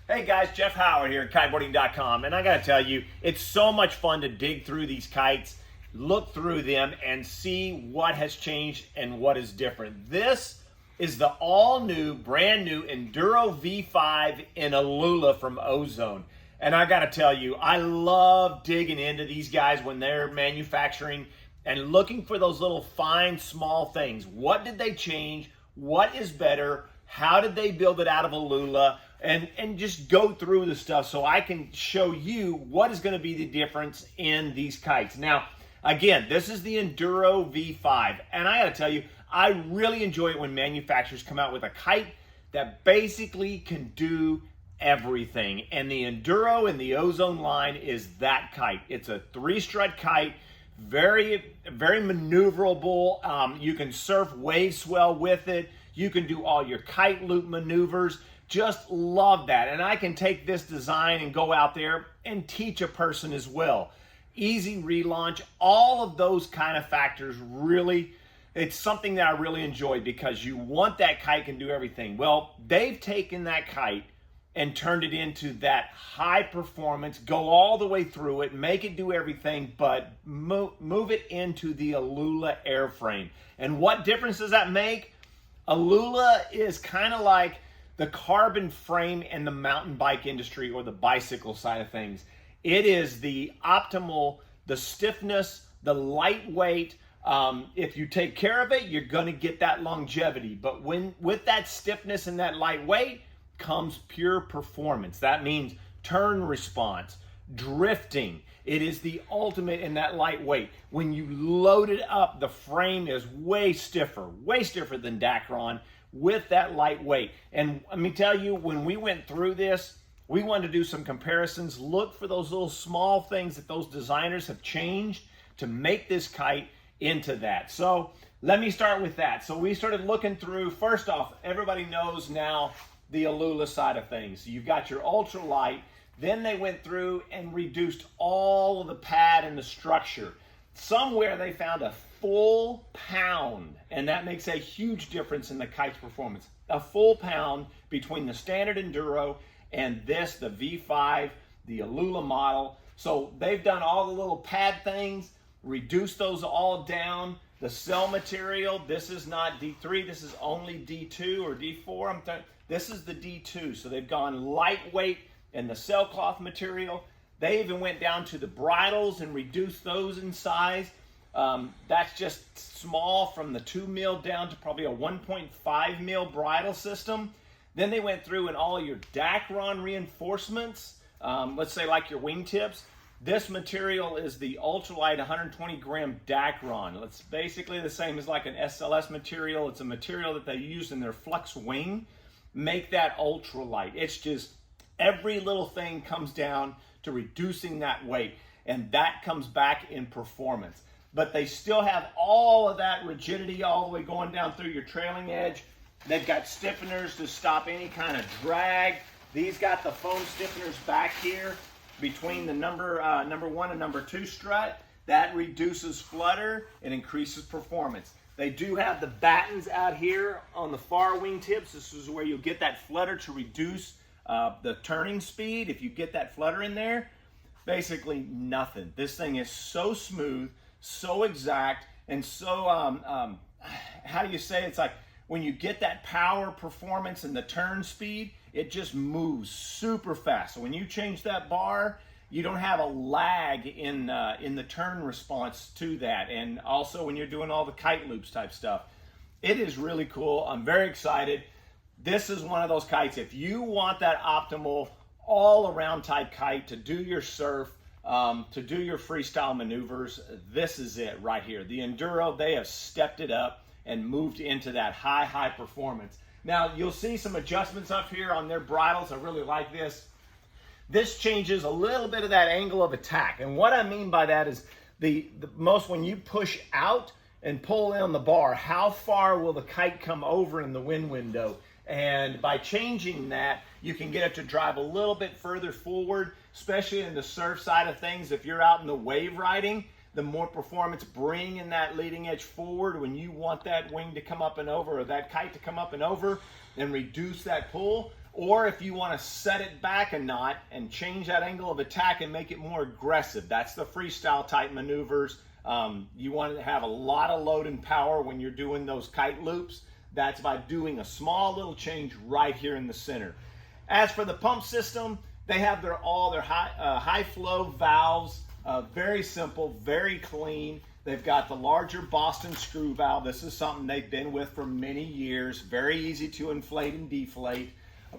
Hey guys, Jeff Howard here at Kiteboarding.com, and I gotta tell you, it's so much fun to dig through these kites, look through them, and see what has changed and what is different. This is the all-new, brand new Enduro V5 in Alula from Ozone. And I gotta tell you, I love digging into these guys when they're manufacturing and looking for those little fine, small things. What did they change? What is better? How did they build it out of Alula? And just go through the stuff so I can show you what is going to be the difference in these kites. Now, again, this is the Enduro V5, and I got to tell you, I really enjoy it when manufacturers come out with a kite that basically can do everything. And the Enduro in the Ozone line is that kite. It's a 3-strut kite, very maneuverable. You can surf wave swell with it. You can do all your kite loop maneuvers. Just love that. And I can take this design and go out there and teach a person as well. Easy relaunch, all of those kind of factors really, it's something that I really enjoy because you want that kite can do everything. Well, they've taken that kite and turned it into that high performance, go all the way through it, make it do everything, but move it into the Alula airframe. And what difference does that make? Alula is kind of like the carbon frame in the mountain bike industry or the bicycle side of things. It is the optimal, the stiffness, the lightweight. If you take care of it, you're going to get that longevity. But with that stiffness and that lightweight comes pure performance. That means turn response, drifting. It is the ultimate in that lightweight. When you load it up, the frame is way stiffer than Dacron with that lightweight. And let me tell you, when we went through this, we wanted to do some comparisons, look for those little small things that those designers have changed to make this kite into that. So let me start with that. So we started looking through, first off, everybody knows now the Alula side of things. You've got your ultralight. Then they went through and reduced all of the pad and the structure. Somewhere they found a full pound, and that makes a huge difference in the kite's performance. A full pound between the standard Enduro and this, the V5, the Alula model. So they've done all the little pad things, reduced those all down. The cell material, this is not D3, this is only D2 or D4. This is the D2, so they've gone lightweight in the cell cloth material. They even went down to the bridles and reduced those in size. That's just small, from the 2 mil down to probably a 1.5 mil bridle system. Then they went through and all your Dacron reinforcements, let's say like your wingtips. This material is the ultralight 120 gram Dacron. It's basically the same as like an SLS material. It's a material that they use in their flex wing. Make that ultralight. It's just every little thing comes down to reducing that weight, and that comes back in performance. But they still have all of that rigidity all the way going down through your trailing edge. They've got stiffeners to stop any kind of drag. These got the foam stiffeners back here between the number 1 and number 2 strut. That reduces flutter and increases performance. They do have the battens out here on the far wing tips. This is where you'll get that flutter to reduce the turning speed. If you get that flutter in there, basically nothing. This thing is so smooth, so exact, and so, how do you say, it's like when you get that power, performance, and the turn speed, it just moves super fast. So when you change that bar, you don't have a lag in the turn response to that. And also when you're doing all the kite loops type stuff, it is really cool. I'm very excited. This is one of those kites, if you want that optimal all-around type kite to do your surf, to do your freestyle maneuvers, this is it right here. The Enduro, they have stepped it up and moved into that high performance. Now, you'll see some adjustments up here on their bridles. I really like this. This changes a little bit of that angle of attack. And what I mean by that is the most, when you push out and pull in on the bar, how far will the kite come over in the wind window? And by changing that, you can get it to drive a little bit further forward, especially in the surf side of things. If you're out in the wave riding, the more performance, bringing that leading edge forward when you want that wing to come up and over, or that kite to come up and over and reduce that pull. Or if you want to set it back a knot and change that angle of attack and make it more aggressive, that's the freestyle type maneuvers. You want to have a lot of load and power when you're doing those kite loops. That's by doing a small little change right here in the center. As for the pump system, they have all their high flow valves, very simple, very clean. They've got the larger Boston screw valve. This is something they've been with for many years. Very easy to inflate and deflate.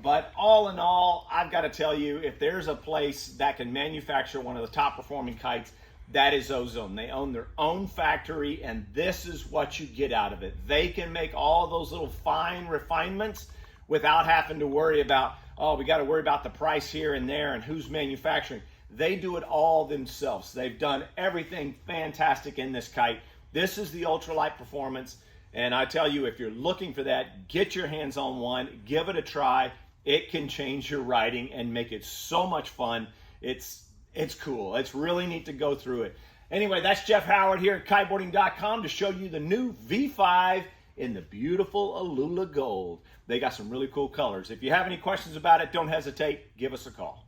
But all in all, I've got to tell you, if there's a place that can manufacture one of the top performing kites, that is Ozone. They own their own factory, and this is what you get out of it. They can make all those little fine refinements without having to worry about, oh, we got to worry about the price here and there and who's manufacturing. They do it all themselves. They've done everything fantastic in this kite. This is the ultralight performance, and I tell you, if you're looking for that, get your hands on one, give it a try. It can change your riding and make it so much fun. It's cool. It's really neat to go through it. Anyway, that's Jeff Howard here at Kiteboarding.com to show you the new V5 in the beautiful Alula gold. They got some really cool colors. If you have any questions about it, don't hesitate. Give us a call.